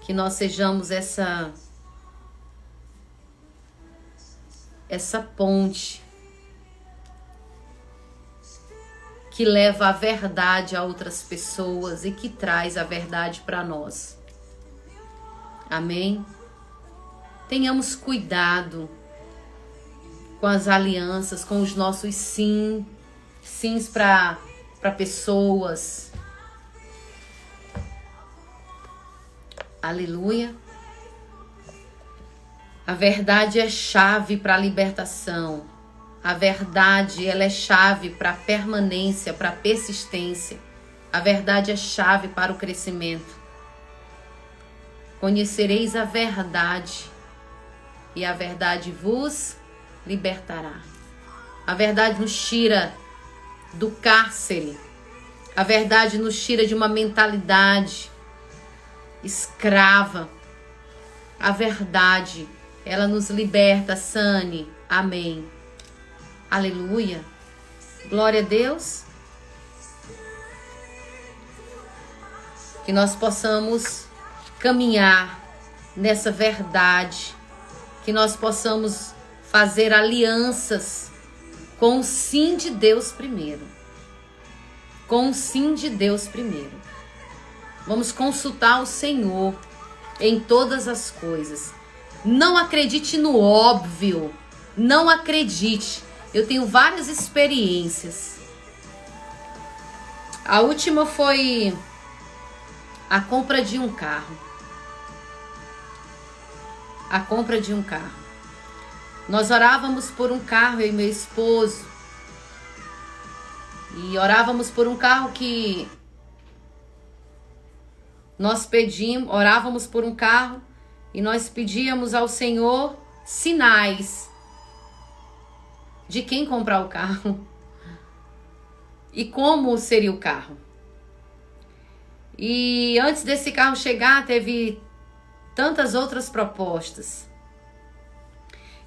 Que nós sejamos essa ponte que leva a verdade a outras pessoas e que traz a verdade para nós. Amém? Tenhamos cuidado com as alianças, com os nossos sims para pessoas. Aleluia. A verdade é chave para a libertação. A verdade, ela é chave para a permanência, para a persistência. A verdade é chave para o crescimento. Conhecereis a verdade e a verdade vos libertará. A verdade nos tira do cárcere. A verdade nos tira de uma mentalidade escrava. A verdade, ela nos liberta, Sane. Amém. Aleluia. Glória a Deus. Que nós possamos caminhar nessa verdade. Que nós possamos fazer alianças com o sim de Deus primeiro. Com o sim de Deus primeiro. Vamos consultar o Senhor em todas as coisas. Não acredite no óbvio. Não acredite. Eu tenho várias experiências. A última foi a compra de um carro. A compra de um carro. Nós orávamos por um carro, eu e meu esposo. E orávamos por um carro que nós orávamos por um carro e nós pedíamos ao Senhor sinais de quem comprar o carro e como seria o carro. E antes desse carro chegar, teve tantas outras propostas.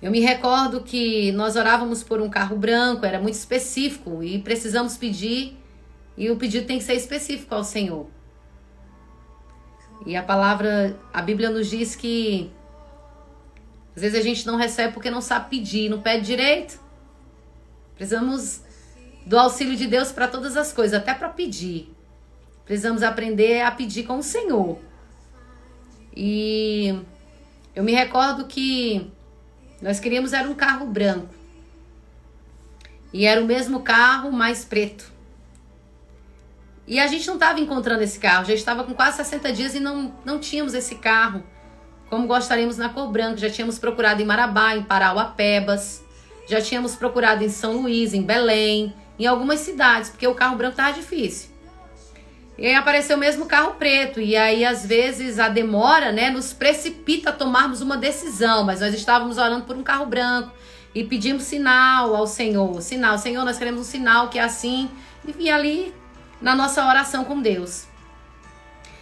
Eu me recordo que nós orávamos por um carro branco, era muito específico e precisamos pedir, e o pedido tem que ser específico ao Senhor. E a Bíblia nos diz que às vezes a gente não recebe porque não sabe pedir, não pede direito. Precisamos do auxílio de Deus para todas as coisas, até para pedir. Precisamos aprender a pedir com o Senhor. E eu me recordo que nós queríamos era um carro branco. E era o mesmo carro, mais preto. E a gente não estava encontrando esse carro. Já estava com quase 60 dias e não tínhamos esse carro como gostaríamos na cor branca. Já tínhamos procurado em Marabá, em Parauapebas. Já tínhamos procurado em São Luís, em Belém, em algumas cidades, porque o carro branco estava difícil. E aí apareceu o mesmo carro preto. E aí, às vezes, a demora, né, nos precipita a tomarmos uma decisão. Mas nós estávamos orando por um carro branco e pedimos sinal ao Senhor. Sinal, Senhor, nós queremos um sinal que é assim. E ali, na nossa oração com Deus.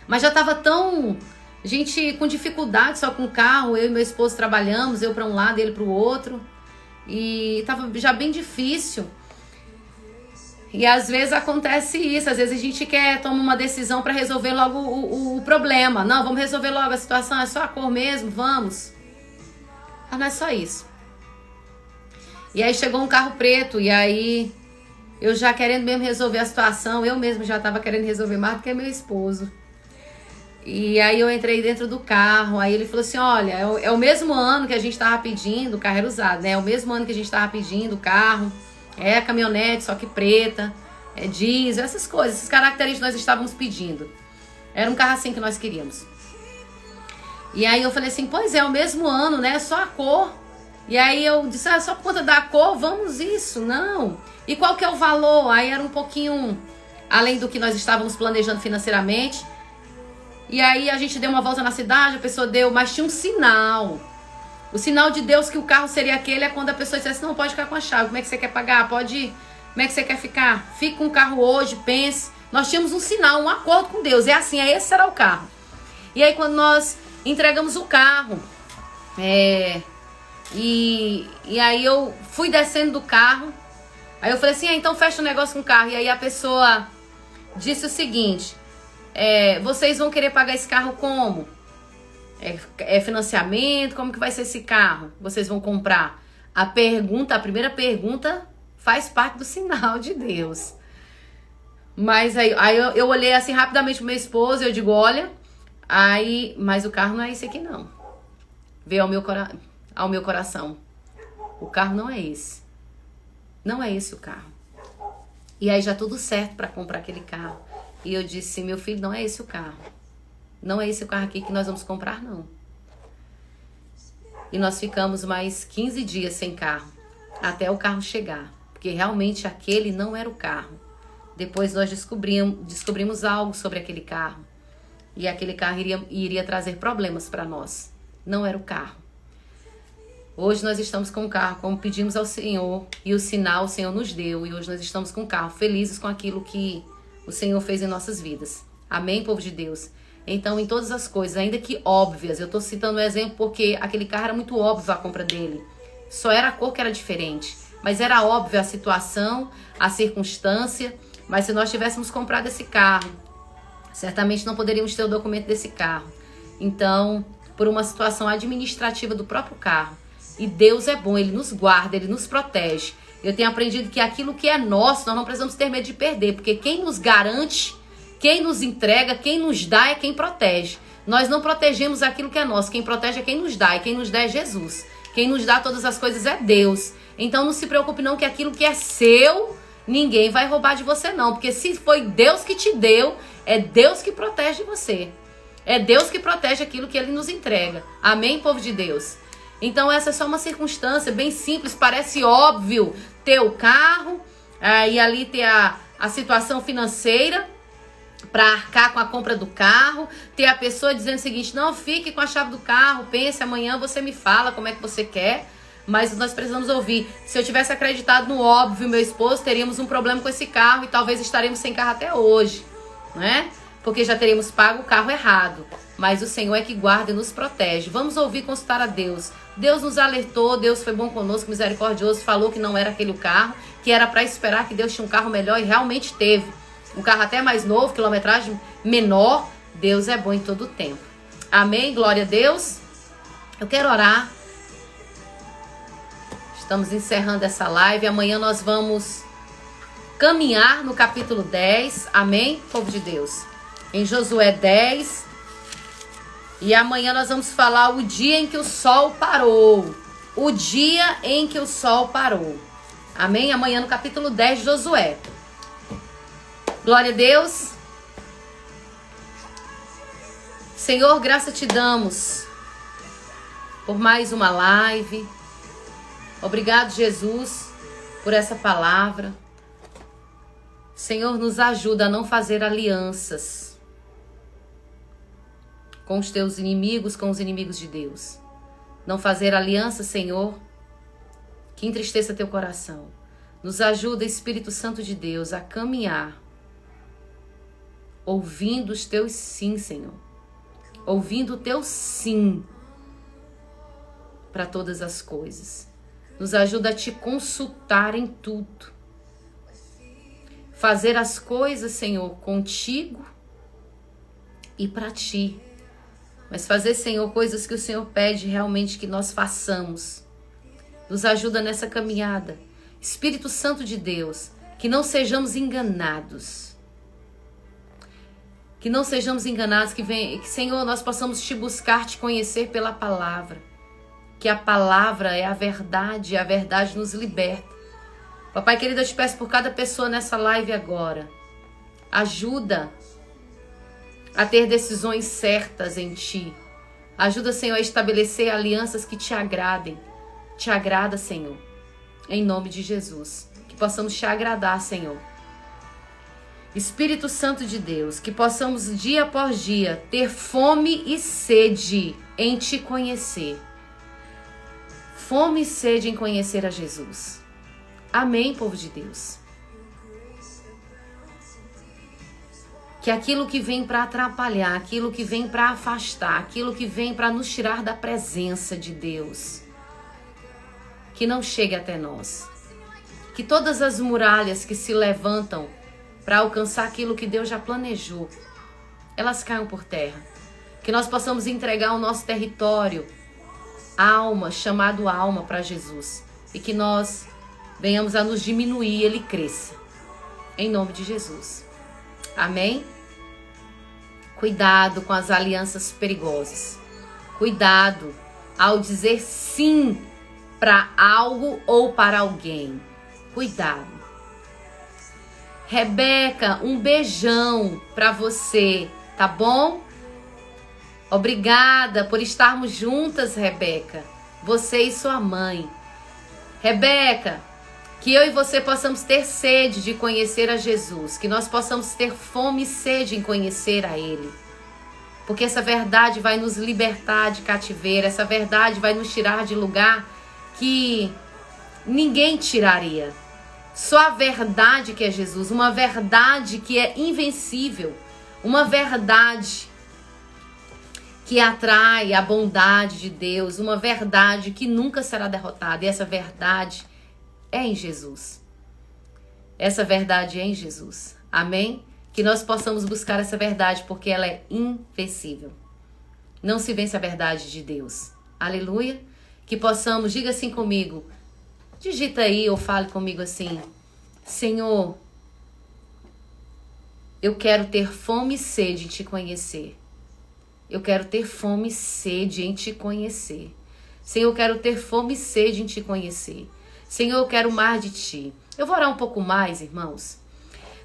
Mas já estava tão... gente com dificuldade só com o carro. Eu e meu esposo trabalhamos, eu para um lado, ele para o outro. E estava já bem difícil. E às vezes acontece isso, às vezes a gente toma uma decisão para resolver logo o problema. Não, vamos resolver logo a situação, é só a cor mesmo, vamos. Mas não é só isso. E aí chegou um carro preto, e aí eu já querendo mesmo resolver a situação, eu mesmo já estava querendo resolver mais do que meu esposo. E aí eu entrei dentro do carro, aí ele falou assim, olha, é o mesmo ano que a gente estava pedindo, o carro era usado, né? É o mesmo ano que a gente estava pedindo o carro. É caminhonete, só que preta, é diesel, essas coisas, essas características nós estávamos pedindo. Era um carro assim que nós queríamos. E aí eu falei assim, pois é, o mesmo ano, né? Só a cor. E aí eu disse, só por conta da cor, vamos isso, não. E qual que é o valor? Aí era um pouquinho além do que nós estávamos planejando financeiramente. E aí a gente deu uma volta na cidade, a pessoa deu, mas tinha um sinal. O sinal de Deus que o carro seria aquele é quando a pessoa dissesse, não, pode ficar com a chave, como é que você quer pagar? Pode ir, como é que você quer ficar? Fique com o carro hoje, pense. Nós tínhamos um sinal, um acordo com Deus, é assim, esse será o carro. E aí quando nós entregamos o carro, e aí eu fui descendo do carro, aí eu falei assim, então fecha o negócio com o carro. E aí a pessoa disse o seguinte, vocês vão querer pagar esse carro como? É financiamento? Como que vai ser esse carro? Vocês vão comprar? A primeira pergunta faz parte do sinal de Deus. Mas aí eu olhei assim rapidamente pro meu esposo e eu digo, olha, mas o carro não é esse aqui não. Veio ao meu coração. O carro não é esse. Não é esse o carro. E aí já tudo certo para comprar aquele carro. E eu disse, meu filho, não é esse o carro. Não é esse o carro aqui que nós vamos comprar, não. E nós ficamos mais 15 dias sem carro, até o carro chegar. Porque realmente aquele não era o carro. Depois nós descobrimos algo sobre aquele carro. E aquele carro iria trazer problemas para nós. Não era o carro. Hoje nós estamos com o carro, como pedimos ao Senhor, e o sinal o Senhor nos deu. E hoje nós estamos com o carro, felizes com aquilo que o Senhor fez em nossas vidas. Amém, povo de Deus? Então, em todas as coisas, ainda que óbvias, eu estou citando um exemplo porque aquele carro era muito óbvio a compra dele. Só era a cor que era diferente. Mas era óbvio a situação, a circunstância. Mas se nós tivéssemos comprado esse carro, certamente não poderíamos ter o documento desse carro. Então, por uma situação administrativa do próprio carro. E Deus é bom, Ele nos guarda, Ele nos protege. Eu tenho aprendido que aquilo que é nosso, nós não precisamos ter medo de perder. Porque quem nos garante, quem nos entrega, quem nos dá é quem protege. Nós não protegemos aquilo que é nosso. Quem protege é quem nos dá. E quem nos dá é Jesus. Quem nos dá todas as coisas é Deus. Então não se preocupe não que aquilo que é seu, ninguém vai roubar de você não. Porque se foi Deus que te deu, é Deus que protege você. É Deus que protege aquilo que Ele nos entrega. Amém, povo de Deus? Então essa é só uma circunstância bem simples, parece óbvio ter o carro, e ali ter a situação financeira para arcar com a compra do carro, ter a pessoa dizendo o seguinte, não, fique com a chave do carro, pense, amanhã você me fala como é que você quer, mas nós precisamos ouvir. Se eu tivesse acreditado no óbvio, meu esposo, teríamos um problema com esse carro e talvez estaremos sem carro até hoje, né? Porque já teríamos pago o carro errado. Mas o Senhor é que guarda e nos protege. Vamos ouvir, consultar a Deus. Deus nos alertou, Deus foi bom conosco, misericordioso, falou que não era aquele o carro, que era para esperar que Deus tinha um carro melhor e realmente teve. Um carro até mais novo, quilometragem menor. Deus é bom em todo o tempo. Amém? Glória a Deus. Eu quero orar. Estamos encerrando essa live. Amanhã nós vamos caminhar no capítulo 10. Amém, povo de Deus? Em Josué 10. E amanhã nós vamos falar o dia em que o sol parou. O dia em que o sol parou. Amém? Amanhã no capítulo 10 de Josué. Glória a Deus. Senhor, graça te damos por mais uma live. Obrigado, Jesus, por essa palavra. Senhor, nos ajuda a não fazer alianças com os teus inimigos, com os inimigos de Deus. Não fazer aliança, Senhor, que entristeça teu coração. Nos ajuda, Espírito Santo de Deus, a caminhar, ouvindo os teus sim, Senhor. Ouvindo o teu sim para todas as coisas. Nos ajuda a te consultar em tudo. Fazer as coisas, Senhor, contigo e para ti. Mas fazer, Senhor, coisas que o Senhor pede realmente que nós façamos. Nos ajuda nessa caminhada. Espírito Santo de Deus, que não sejamos enganados. Que não sejamos enganados, que Senhor, nós possamos te buscar, te conhecer pela palavra. Que a palavra é a verdade, e a verdade nos liberta. Papai querido, eu te peço por cada pessoa nessa live agora. Ajuda a ter decisões certas em ti. Ajuda, Senhor, a estabelecer alianças que te agradem. Te agrada, Senhor. Em nome de Jesus. Que possamos te agradar, Senhor. Espírito Santo de Deus, que possamos dia após dia ter fome e sede em te conhecer. Fome e sede em conhecer a Jesus. Amém, povo de Deus. Que aquilo que vem para atrapalhar, aquilo que vem para afastar, aquilo que vem para nos tirar da presença de Deus, que não chegue até nós. Que todas as muralhas que se levantam para alcançar aquilo que Deus já planejou, elas caiam por terra. Que nós possamos entregar o nosso território, alma, chamado alma, para Jesus. E que nós venhamos a nos diminuir e Ele cresça. Em nome de Jesus. Amém? Cuidado com as alianças perigosas. Cuidado ao dizer sim para algo ou para alguém. Cuidado. Rebeca, um beijão para você, tá bom? Obrigada por estarmos juntas, Rebeca. Você e sua mãe. Rebeca, que eu e você possamos ter sede de conhecer a Jesus. Que nós possamos ter fome e sede em conhecer a Ele. Porque essa verdade vai nos libertar de cativeiro. Essa verdade vai nos tirar de lugar que ninguém tiraria. Só a verdade que é Jesus, uma verdade que é invencível, uma verdade que atrai a bondade de Deus, uma verdade que nunca será derrotada. E essa verdade é em Jesus. Essa verdade é em Jesus. Amém? Que nós possamos buscar essa verdade, porque ela é invencível. Não se vence a verdade de Deus. Aleluia? Que possamos, diga assim comigo, digita aí ou fale comigo assim: Senhor, eu quero ter fome e sede em te conhecer. Eu quero ter fome e sede em te conhecer. Senhor, eu quero ter fome e sede em te conhecer. Senhor, eu quero mais de ti. Eu vou orar um pouco mais, irmãos.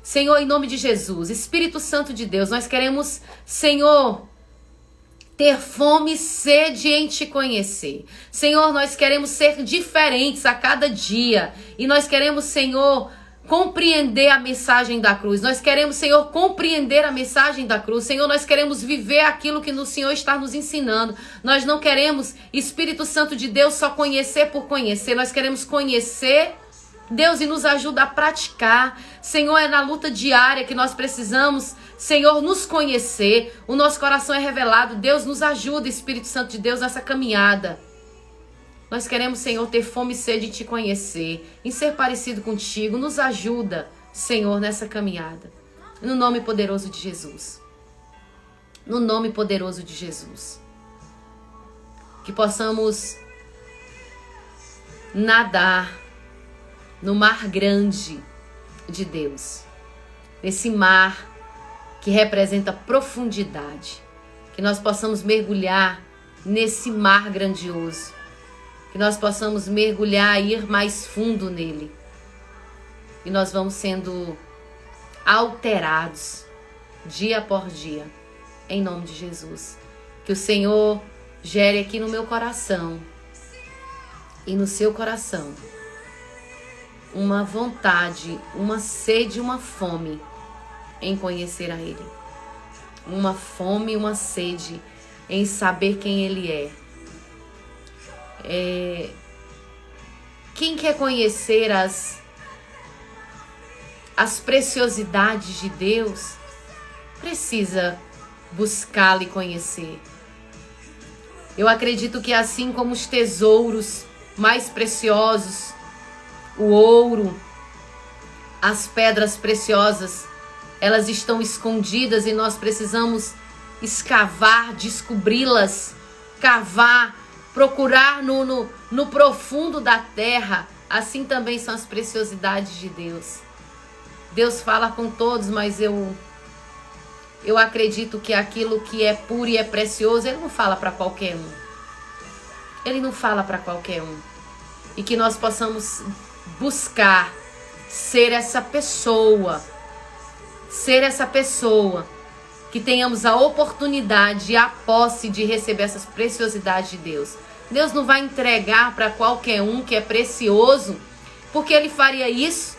Senhor, em nome de Jesus, Espírito Santo de Deus, nós queremos, Senhor, ter fome e sede em te conhecer. Senhor, nós queremos ser diferentes a cada dia. E nós queremos, Senhor, compreender a mensagem da cruz. Nós queremos, Senhor, compreender a mensagem da cruz. Senhor, nós queremos viver aquilo que o Senhor está nos ensinando. Nós não queremos, Espírito Santo de Deus, só conhecer por conhecer. Nós queremos conhecer, Deus, e nos ajuda a praticar. Senhor, é na luta diária que nós precisamos, Senhor, nos conhecer. O nosso coração é revelado. Deus, nos ajuda, Espírito Santo de Deus, nessa caminhada. Nós queremos, Senhor, ter fome e sede em te conhecer, em ser parecido contigo. Nos ajuda, Senhor, nessa caminhada. No nome poderoso de Jesus. No nome poderoso de Jesus. Que possamos nadar no mar grande de Deus. Nesse mar que representa profundidade. Que nós possamos mergulhar nesse mar grandioso. Que nós possamos mergulhar e ir mais fundo nele. E nós vamos sendo alterados dia após dia. Em nome de Jesus. Que o Senhor gere aqui no meu coração e no seu coração uma vontade, uma sede, uma fome em conhecer a Ele. Uma fome e uma sede em saber quem Ele é. Quem quer conhecer as preciosidades de Deus precisa buscá-lo e conhecer. Eu acredito que assim como os tesouros mais preciosos, o ouro, as pedras preciosas, elas estão escondidas e nós precisamos escavar, descobri-las, cavar, procurar no profundo da terra. Assim também são as preciosidades de Deus. Deus fala com todos, mas eu acredito que aquilo que é puro e é precioso, Ele não fala para qualquer um. Ele não fala para qualquer um. E que nós possamos buscar ser essa pessoa. Ser essa pessoa. Que tenhamos a oportunidade e a posse de receber essas preciosidades de Deus. Deus não vai entregar para qualquer um que é precioso, porque Ele faria isso.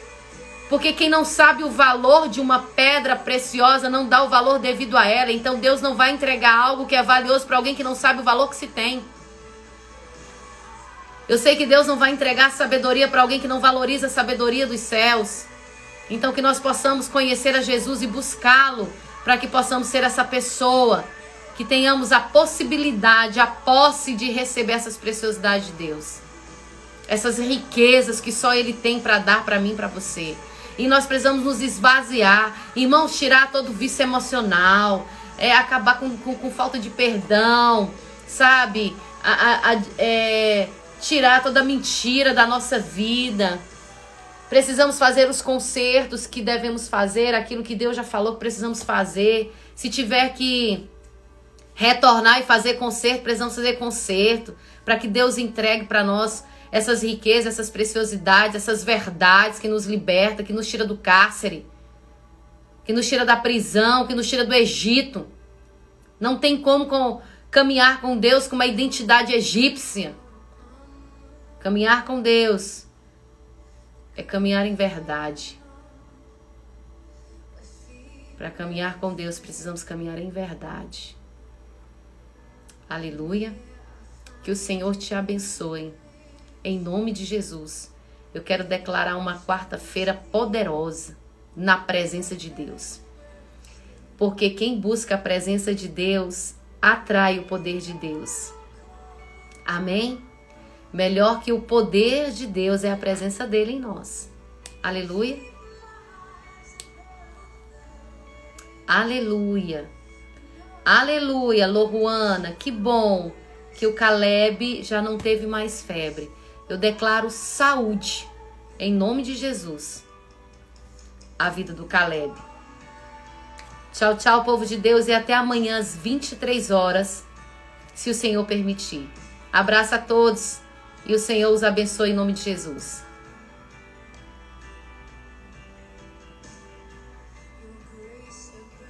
Porque quem não sabe o valor de uma pedra preciosa não dá o valor devido a ela. Então Deus não vai entregar algo que é valioso para alguém que não sabe o valor que se tem. Eu sei que Deus não vai entregar sabedoria para alguém que não valoriza a sabedoria dos céus. Então que nós possamos conhecer a Jesus e buscá-lo, para que possamos ser essa pessoa, que tenhamos a possibilidade, a posse de receber essas preciosidades de Deus. Essas riquezas que só Ele tem para dar para mim e para você. E nós precisamos nos esvaziar, irmãos, tirar todo o vício emocional, acabar com falta de perdão, sabe? Tirar toda a mentira da nossa vida. Precisamos fazer os consertos que devemos fazer, aquilo que Deus já falou que precisamos fazer. Se tiver que retornar e fazer conserto, precisamos fazer conserto, para que Deus entregue para nós essas riquezas, essas preciosidades, essas verdades que nos liberta, que nos tira do cárcere, que nos tira da prisão, que nos tira do Egito. Não tem como caminhar com Deus com uma identidade egípcia. Caminhar com Deus é caminhar em verdade. Para caminhar com Deus, precisamos caminhar em verdade. Aleluia. Que o Senhor te abençoe Em nome de Jesus, eu quero declarar uma quarta-feira poderosa na presença de Deus. Porque quem busca a presença de Deus atrai o poder de Deus. Amém? Melhor que o poder de Deus é a presença dele em nós. Aleluia. Aleluia. Aleluia, Loruana, que bom que o Caleb já não teve mais febre. Eu declaro saúde, em nome de Jesus, a vida do Caleb. Tchau, tchau, povo de Deus, e até amanhã às 23 horas, se o Senhor permitir. Abraço a todos e o Senhor os abençoe em nome de Jesus.